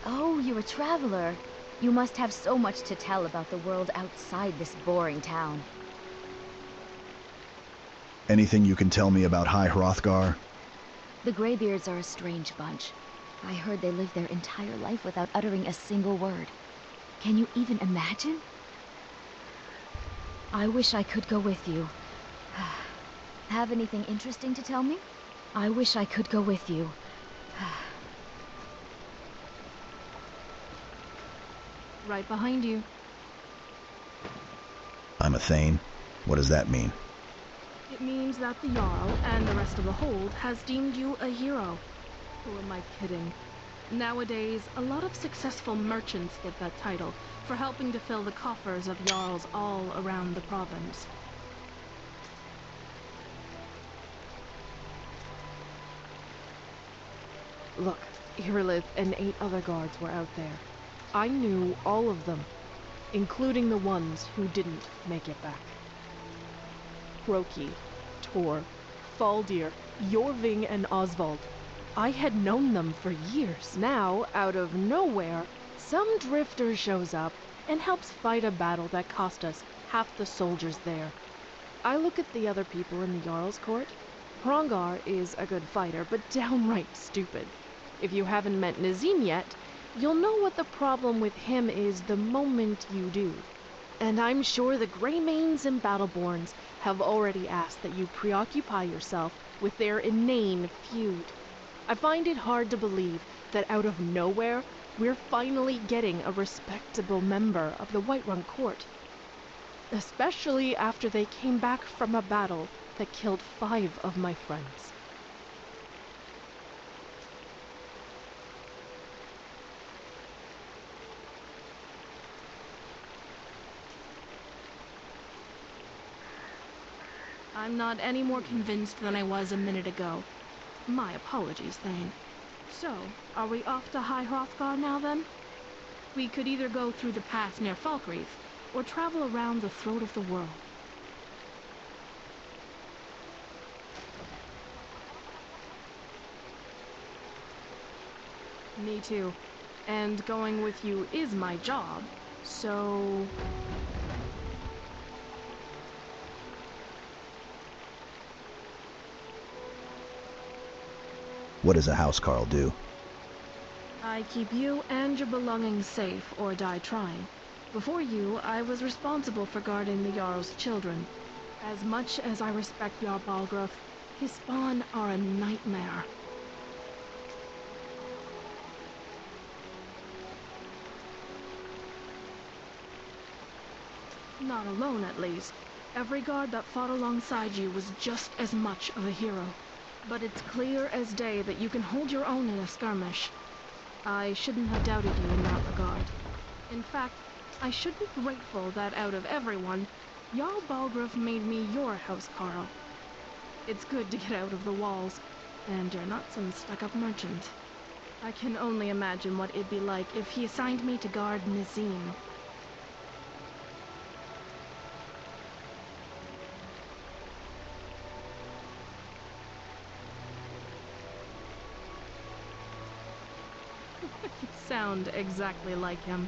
Oh, you're a traveler. You must have so much to tell about the world outside this boring town. Anything you can tell me about High Hrothgar? The Greybeards are a strange bunch. I heard they live their entire life without uttering a single word. Can you even imagine? I wish I could go with you. Have anything interesting to tell me? I wish I could go with you. Right behind you. I'm a Thane. What does that mean? It means that the Jarl and the rest of the Hold has deemed you a hero. Who am I kidding? Nowadays, a lot of successful merchants get that title for helping to fill the coffers of Jarls all around the province. Look, Irilith and 8 other guards were out there. I knew all of them, including the ones who didn't make it back. Kroki, Tor, Faldir, Jorving, and Oswald. I had known them for years. Now, out of nowhere, some drifter shows up and helps fight a battle that cost us half the soldiers there. I look at the other people in the Jarl's court. Hrongar is a good fighter, but downright stupid. If you haven't met Nazim yet, you'll know what the problem with him is the moment you do. And I'm sure the Greymanes and Battleborns have already asked that you preoccupy yourself with their inane feud. I find it hard to believe that out of nowhere, we're finally getting a respectable member of the Whiterun court. Especially after they came back from a battle that killed 5 of my friends. I'm not any more convinced than I was a minute ago. My apologies, Thane. So, are we off to High Hrothgar now then? We could either go through the pass near Falkreath, or travel around the throat of the world. Me too. And going with you is my job, so... What does a housecarl do? I keep you and your belongings safe, or die trying. Before you, I was responsible for guarding the Jarl's children. As much as I respect Jarl Balgruuf, his spawn are a nightmare. Not alone, at least. Every guard that fought alongside you was just as much of a hero. But it's clear as day that you can hold your own in a skirmish. I shouldn't have doubted you in that regard. In fact, I should be grateful that out of everyone, Jarl Balgruuf made me your housecarl. It's good to get out of the walls, and you're not some stuck-up merchant. I can only imagine what it'd be like if he assigned me to guard Nazim. You sound exactly like him.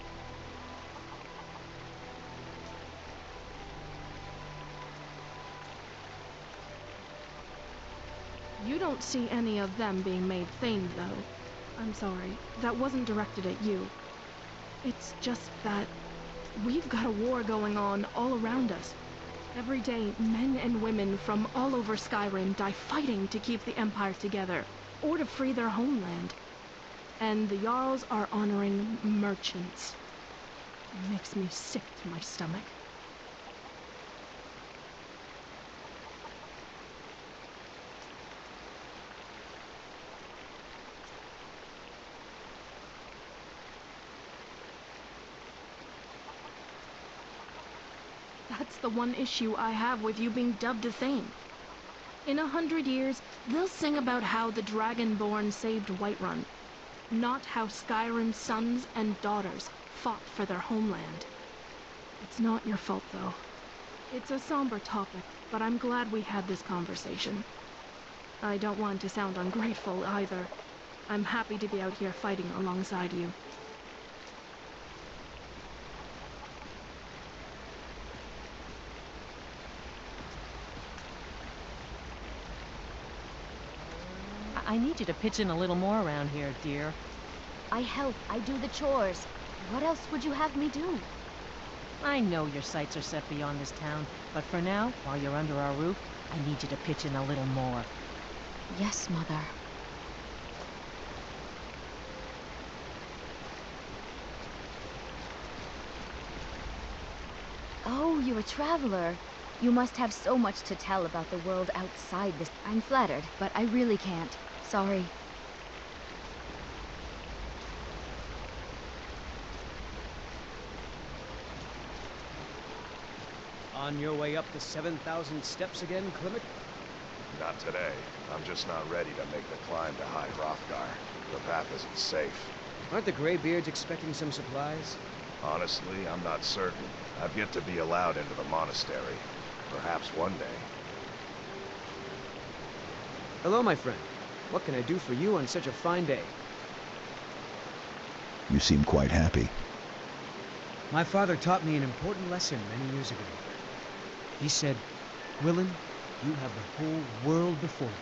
You don't see any of them being made Thane, though. I'm sorry, that wasn't directed at you. It's just that we've got a war going on all around us. Every day, men and women from all over Skyrim die fighting to keep the Empire together, or to free their homeland. And the Jarls are honoring merchants. It makes me sick to my stomach. That's the one issue I have with you being dubbed a Thane. In 100 years, they'll sing about how the Dragonborn saved Whiterun, not how Skyrim's sons and daughters fought for their homeland. It's not your fault, though. It's a somber topic, but I'm glad we had this conversation. I don't want to sound ungrateful either. I'm happy to be out here fighting alongside you. I need you to pitch in a little more around here, dear. I help, I do the chores. What else would you have me do? I know your sights are set beyond this town, but for now, while you're under our roof, I need you to pitch in a little more. Yes, Mother. Oh, you're a traveler. You must have so much to tell about the world outside this. I'm flattered, but I really can't. Sorry. On your way up the 7,000 steps again, Klimek? Not today. I'm just not ready to make the climb to High Hrothgar. The path isn't safe. Aren't the Greybeards expecting some supplies? Honestly, I'm not certain. I've yet to be allowed into the monastery. Perhaps one day. Hello, my friend. What can I do for you on such a fine day? You seem quite happy. My father taught me an important lesson many years ago. He said, Willen, you have the whole world before you.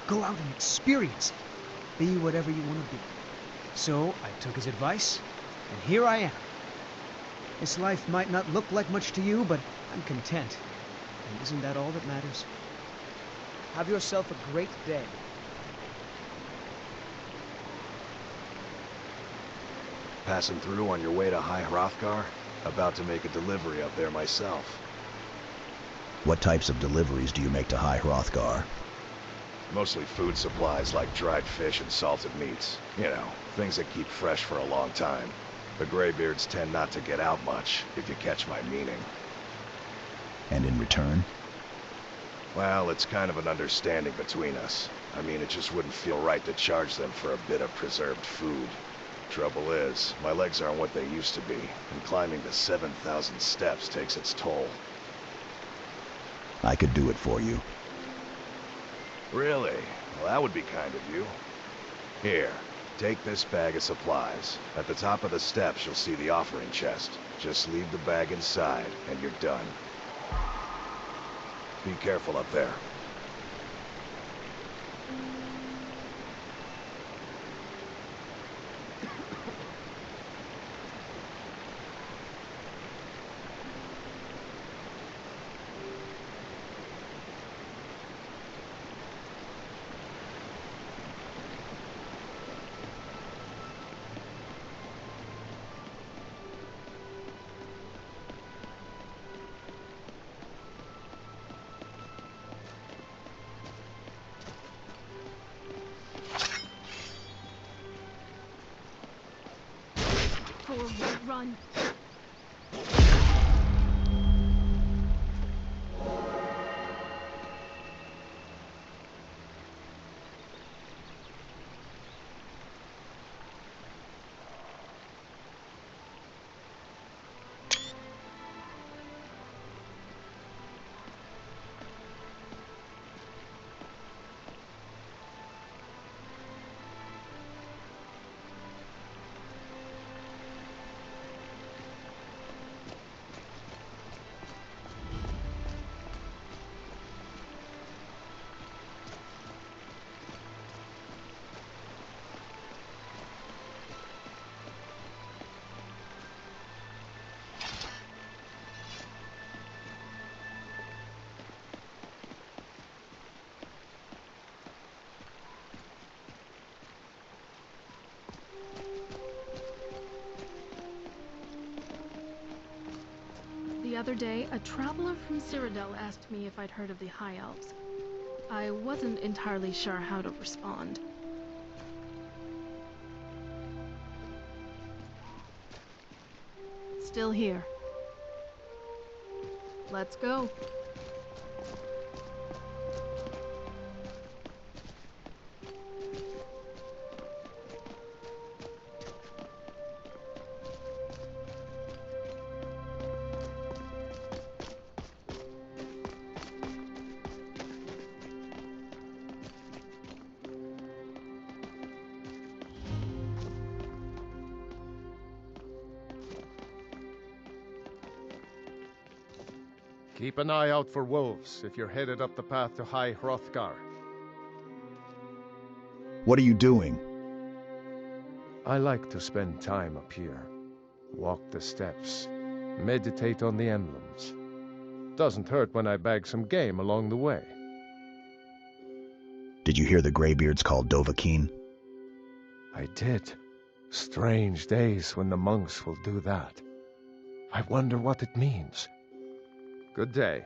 Go out and experience it. Be whatever you want to be. So I took his advice, and here I am. This life might not look like much to you, but I'm content. And isn't that all that matters? Have yourself a great day. Passing through on your way to High Hrothgar? About to make a delivery up there myself. What types of deliveries do you make to High Hrothgar? Mostly food supplies like dried fish and salted meats. You know, things that keep fresh for a long time. The Greybeards tend not to get out much, if you catch my meaning. And in return? Well, it's kind of an understanding between us. I mean, it just wouldn't feel right to charge them for a bit of preserved food. Trouble is, my legs aren't what they used to be, and climbing the 7,000 steps takes its toll. I could do it for you. Really? Well, that would be kind of you. Here, take this bag of supplies. At the top of the steps, you'll see the offering chest. Just leave the bag inside, and you're done. Be careful up there. Forward, run! The other day, a traveler from Cyrodiil asked me if I'd heard of the High Elves. I wasn't entirely sure how to respond. Still here. Let's go. Keep an eye out for wolves if you're headed up the path to High Hrothgar. What are you doing? I like to spend time up here. Walk the steps. Meditate on the emblems. Doesn't hurt when I bag some game along the way. Did you hear the Greybeards called Dovahkiin? I did. Strange days when the monks will do that. I wonder what it means. Good day.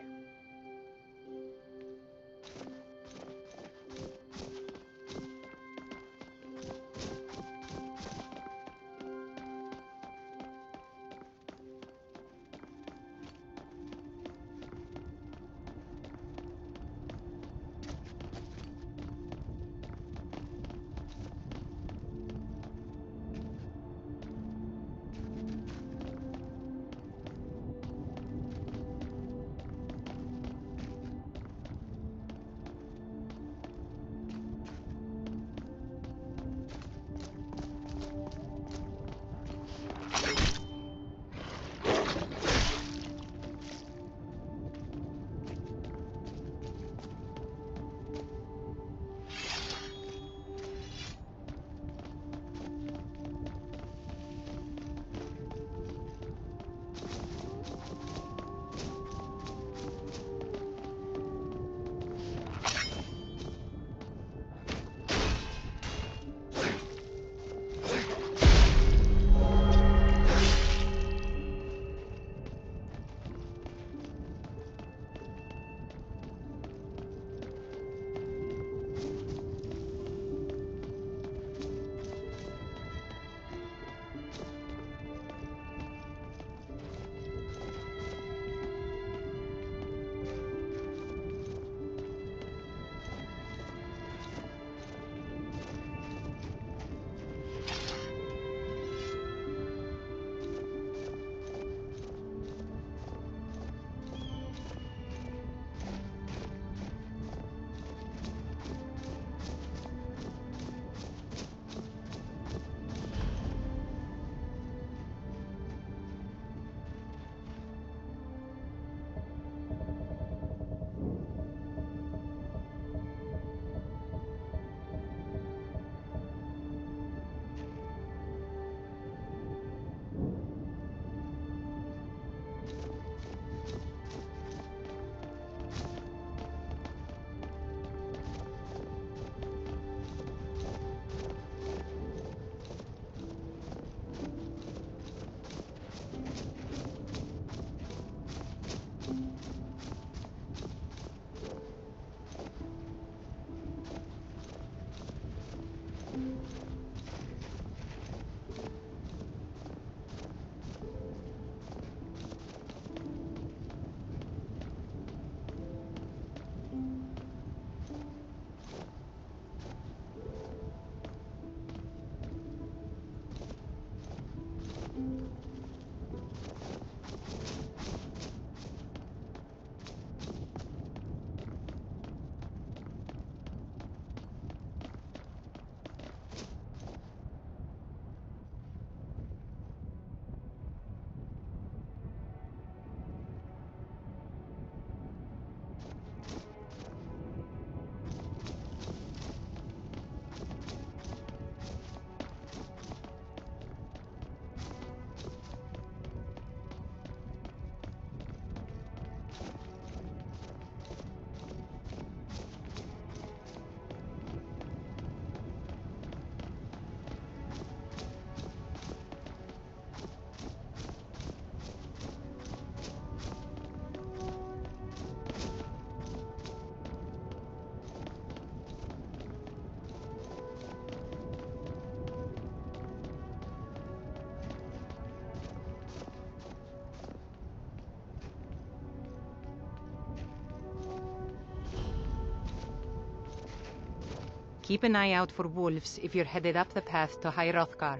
Keep an eye out for wolves if you're headed up the path to High Hrothgar.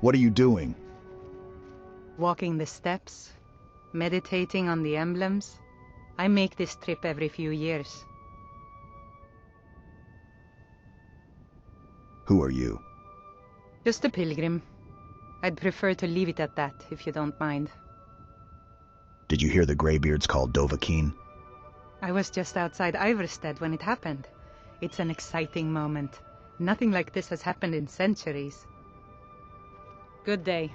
What are you doing? Walking the steps, meditating on the emblems. I make this trip every few years. Who are you? Just a pilgrim. I'd prefer to leave it at that, if you don't mind. Did you hear the Greybeards called Dovahkiin? I was just outside Iverstead when it happened. It's an exciting moment. Nothing like this has happened in centuries. Good day.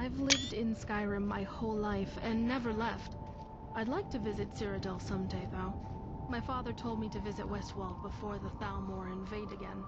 I've lived in Skyrim my whole life and never left. I'd like to visit Cyrodiil someday, though. My father told me to visit Westwall before the Thalmor invade again.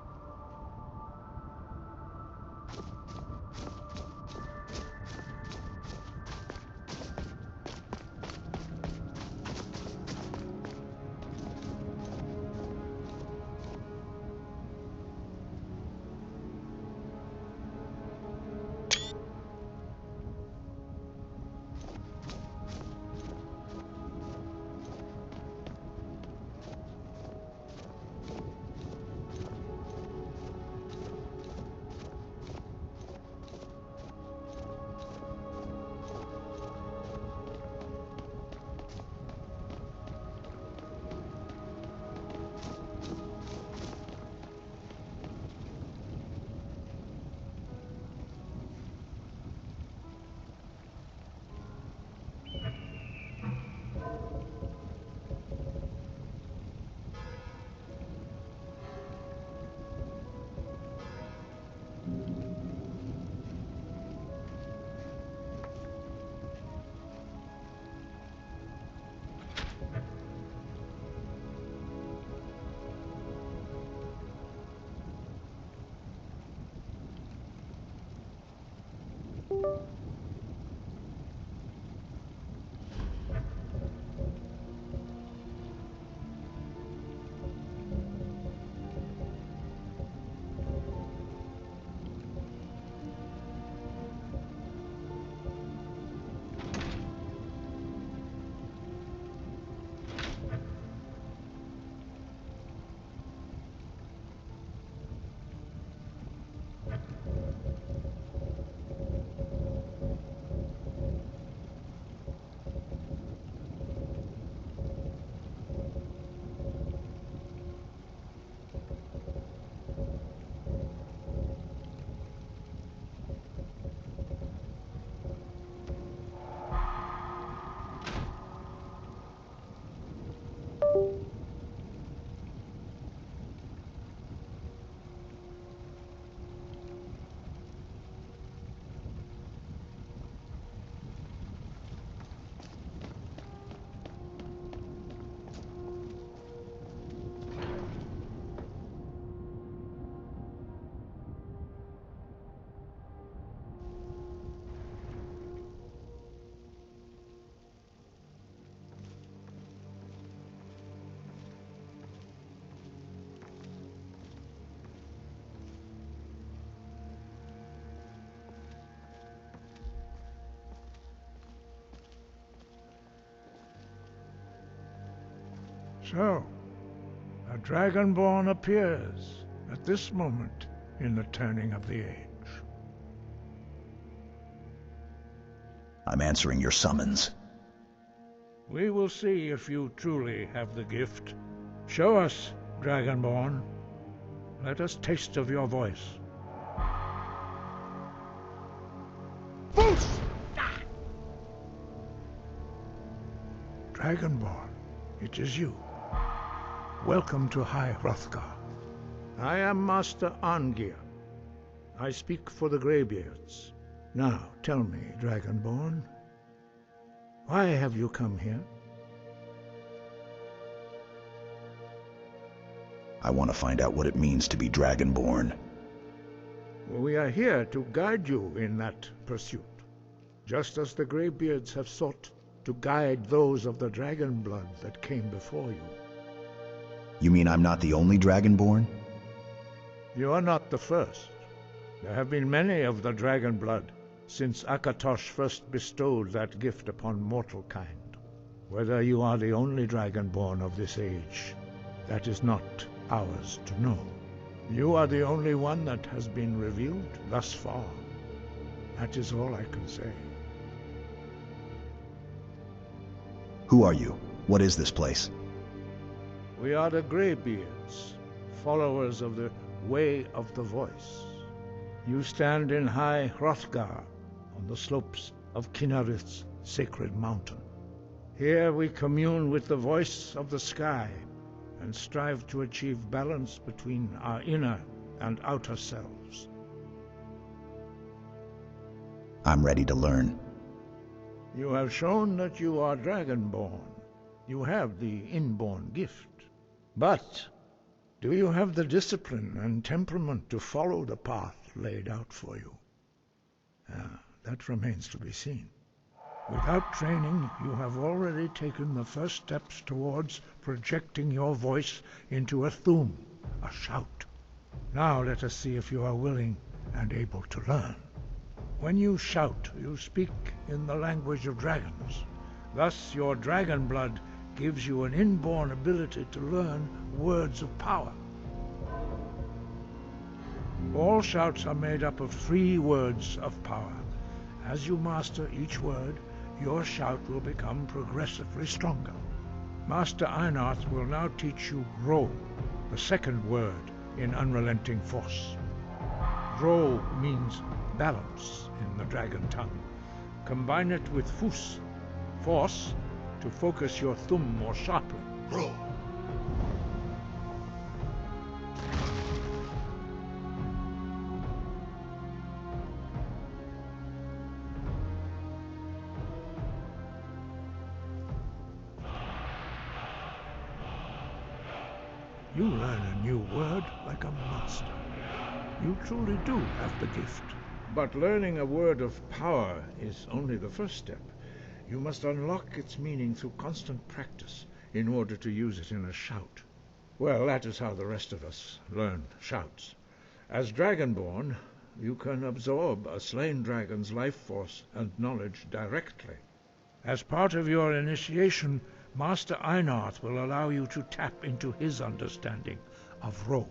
So, a Dragonborn appears at this moment in the turning of the age. I'm answering your summons. We will see if you truly have the gift. Show us, Dragonborn. Let us taste of your voice. Boost! Dragonborn, it is you. Welcome to High Hrothgar. I am Master Arngeir. I speak for the Greybeards. Now, tell me, Dragonborn, why have you come here? I want to find out what it means to be Dragonborn. We are here to guide you in that pursuit, just as the Greybeards have sought to guide those of the dragon blood that came before you. You mean I'm not the only Dragonborn? You are not the first. There have been many of the dragon blood since Akatosh first bestowed that gift upon mortal kind. Whether you are the only Dragonborn of this age, that is not ours to know. You are the only one that has been revealed thus far. That is all I can say. Who are you? What is this place? We are the Greybeards, followers of the Way of the Voice. You stand in High Hrothgar, on the slopes of Kinnarith's sacred mountain. Here we commune with the voice of the sky, and strive to achieve balance between our inner and outer selves. I'm ready to learn. You have shown that you are dragonborn. You have the inborn gift. But do you have the discipline and temperament to follow the path laid out for you? That remains to be seen. Without training, you have already taken the first steps towards projecting your voice into a thum, a shout. Now let us see if you are willing and able to learn. When you shout, you speak in the language of dragons. Thus, your dragon blood gives you an inborn ability to learn words of power. All shouts are made up of 3 words of power. As you master each word, your shout will become progressively stronger. Master Einarth will now teach you Ro, the second word in Unrelenting Force. Ro means balance in the dragon tongue. Combine it with Fus, force, to focus your thumb more sharply. Ro. You learn a new word like a master. You truly do have the gift. But learning a word of power is only the first step. You must unlock its meaning through constant practice in order to use it in a shout. Well, that is how the rest of us learn shouts. As Dragonborn, you can absorb a slain dragon's life force and knowledge directly. As part of your initiation, Master Einarth will allow you to tap into his understanding of Ro.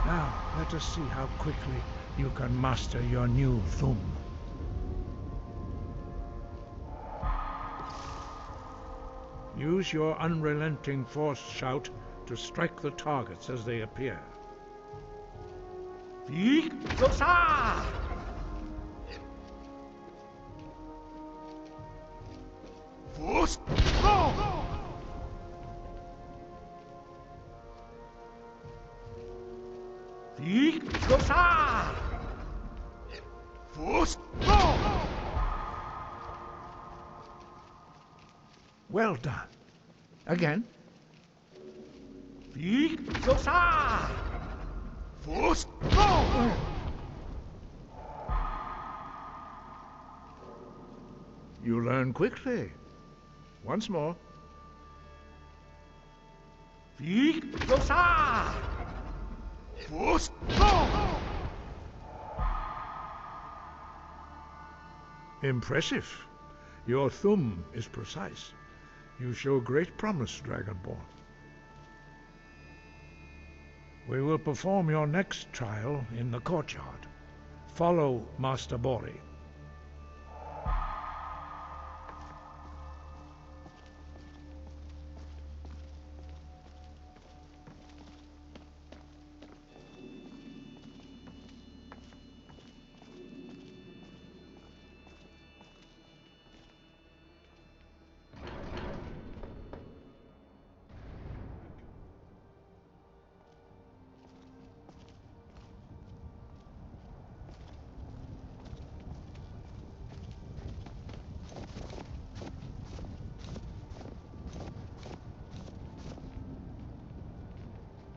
Now, let us see how quickly you can master your new thum. Use your unrelenting force shout to strike the targets as they appear. Vik Zosa! Force! Go! Vik Zosa! Force! Go! Well done. Again. Vik Zosa! Force! Go! You learn quickly. Once more. Vik Zosa! Force! Go! Impressive. Your thumb is precise. You show great promise, Dragonborn. We will perform your next trial in the courtyard. Follow Master Bori.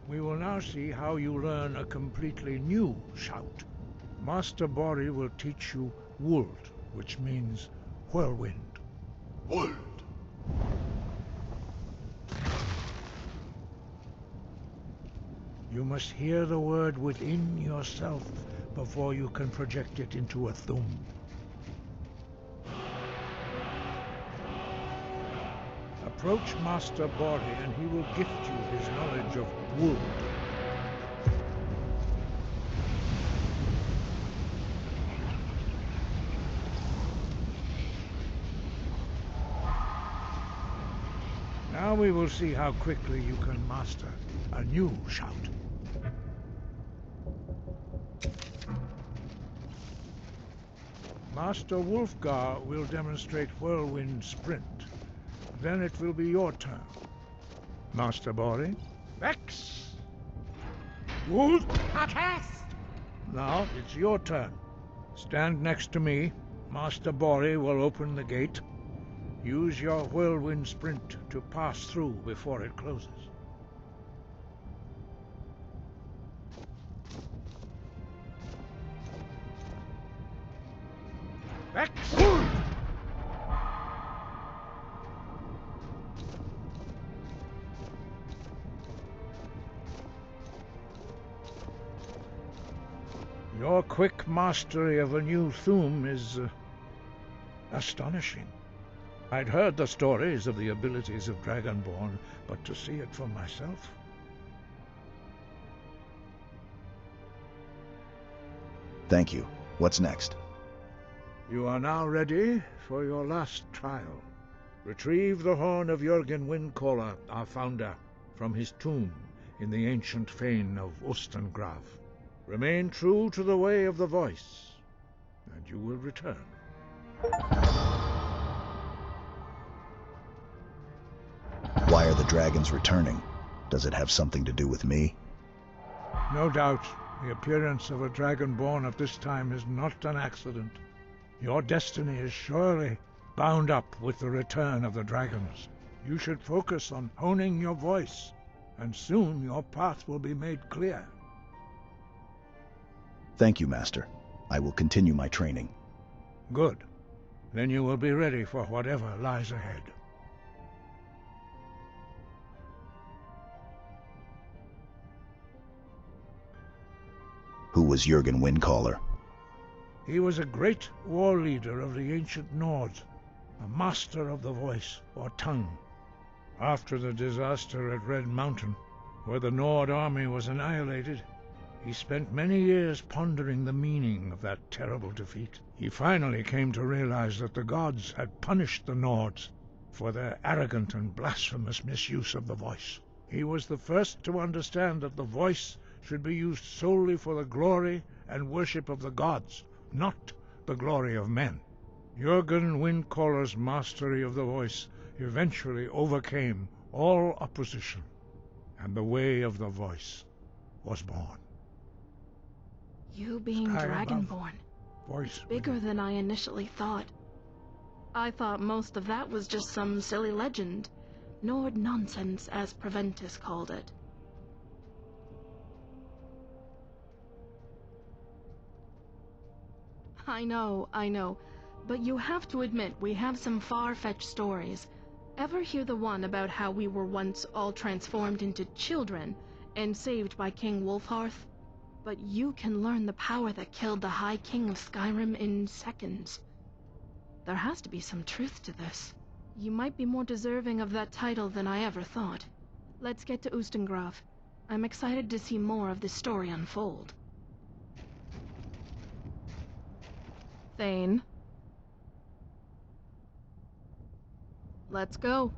We will now see how you learn a completely new shout. Master Bori will teach you Wuld, which means whirlwind. Wuld. You must hear the word within yourself before you can project it into a thum. Approach Master Bori and he will gift you his knowledge of Wuld. Now we will see how quickly you can master a new shout. Master Wulfgar will demonstrate Whirlwind Sprint. Then it will be your turn. Master Bori. Vex! Wood! Now it's your turn. Stand next to me. Master Bori will open the gate. Use your whirlwind sprint to pass through before it closes. Vex! Your quick mastery of a new Thum is astonishing. I'd heard the stories of the abilities of Dragonborn, but to see it for myself... Thank you. What's next? You are now ready for your last trial. Retrieve the horn of Jürgen Windcaller, our founder, from his tomb in the ancient fane of Ustengrav. Remain true to the way of the voice, and you will return. Why are the dragons returning? Does it have something to do with me? No doubt, the appearance of a Dragonborn at this time is not an accident. Your destiny is surely bound up with the return of the dragons. You should focus on honing your voice, and soon your path will be made clear. Thank you, Master. I will continue my training. Good. Then you will be ready for whatever lies ahead. Who was Jürgen Windcaller? He was a great war leader of the ancient Nords, a master of the voice, or tongue. After the disaster at Red Mountain, where the Nord army was annihilated, he spent many years pondering the meaning of that terrible defeat. He finally came to realize that the gods had punished the Nords for their arrogant and blasphemous misuse of the voice. He was the first to understand that the voice should be used solely for the glory and worship of the gods, not the glory of men. Jürgen Windcaller's mastery of the voice eventually overcame all opposition, and the way of the voice was born. You being Sky above, Dragonborn, voice bigger within. than I initially thought. I thought most of that was just some silly legend. Nord nonsense, as Preventus called it. I know. But you have to admit we have some far-fetched stories. Ever hear the one about how we were once all transformed into children and saved by King Wolfhearth? But you can learn the power that killed the High King of Skyrim in seconds. There has to be some truth to this. You might be more deserving of that title than I ever thought. Let's get to Ustengrav. I'm excited to see more of this story unfold. Thane. Let's go.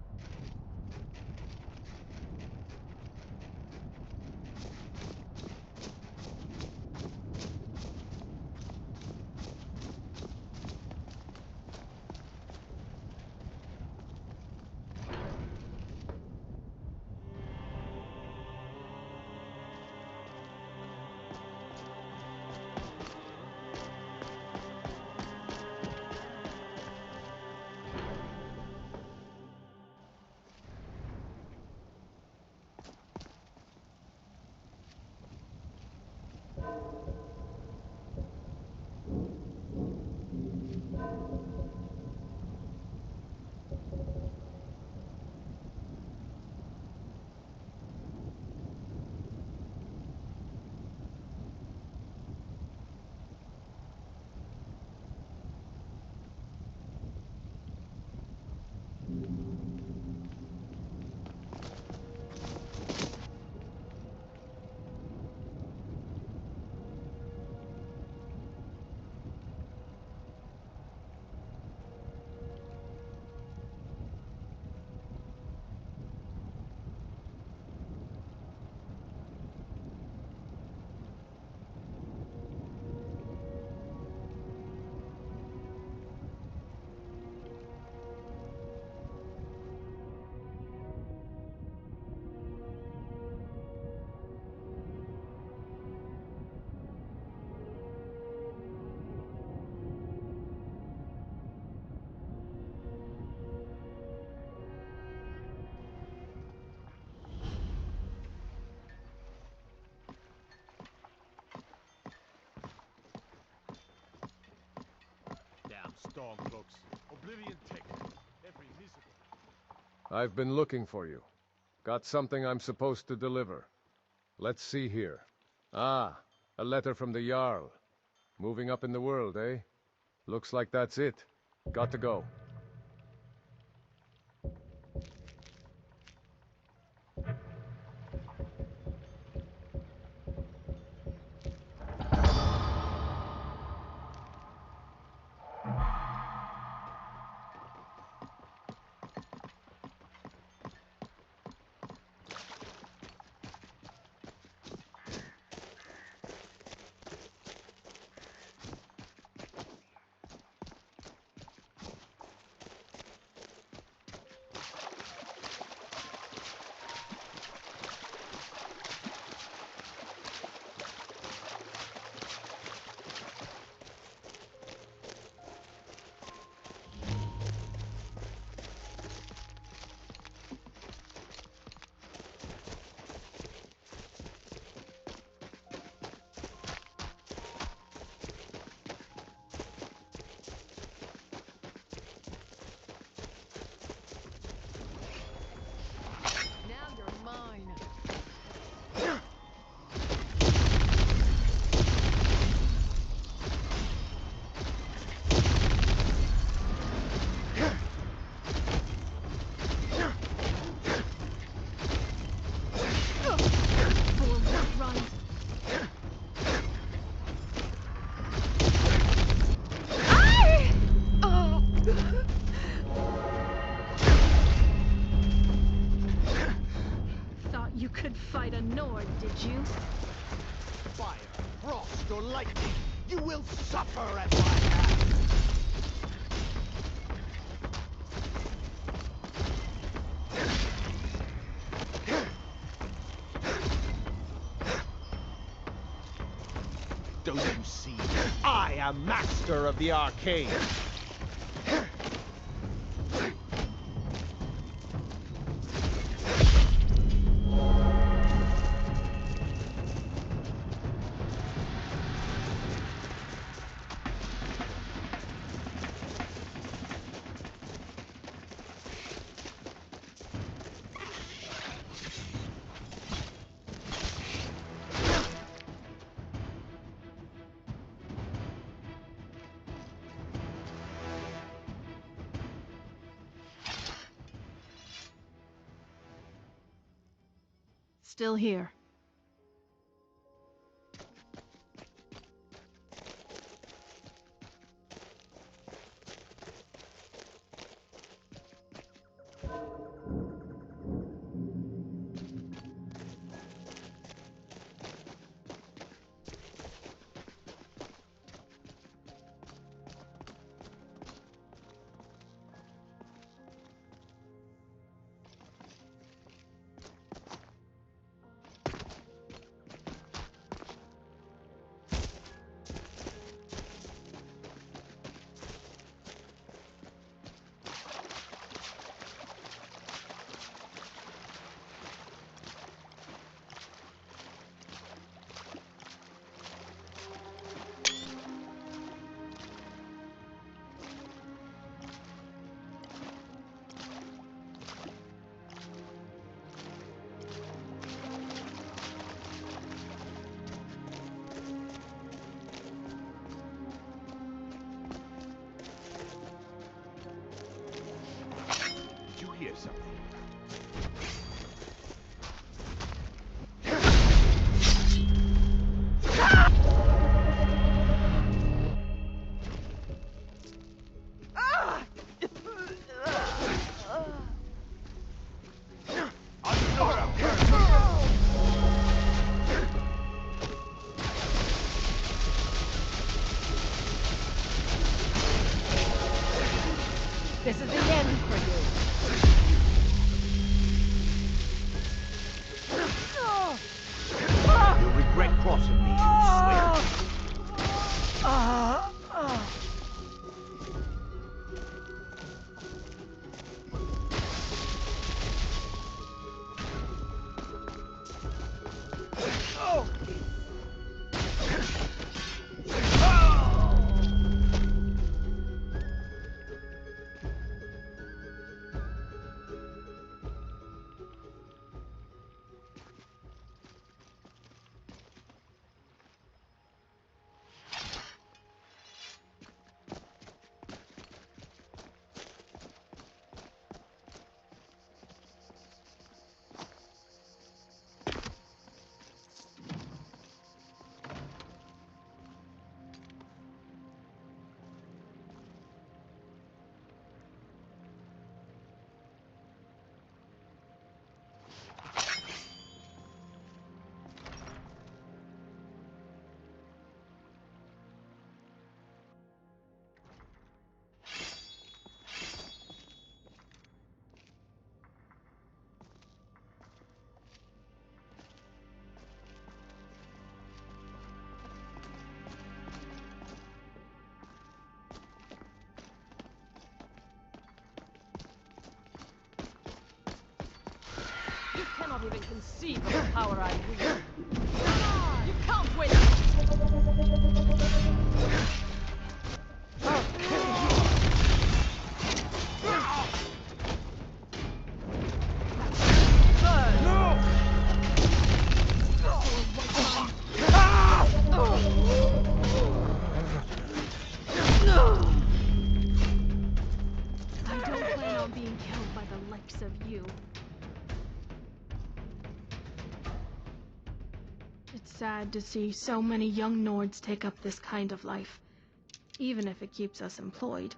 Stormcloaks. Oblivion taken. Every miserable. I've been looking for you. Got something I'm supposed to deliver. Let's see here. Ah, a letter from the Jarl. Moving up in the world, eh? Looks like that's it. Got to go. Now you're mine. Thought you could fight a Nord, did you? Fire, frost, or lightning, you will suffer at my hand! Don't you see? I am master of the arcane! Still here. Did you hear something? This is the end for you. You'll regret crossing me, you You cannot even conceive of the power I wield. You can't win! I don't plan on being killed by the likes of you. It's sad to see so many young Nords take up this kind of life, even if it keeps us employed.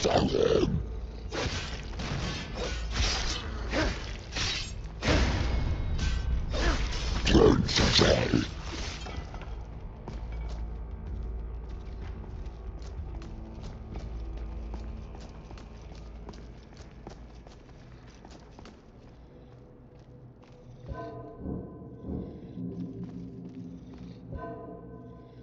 Fallen.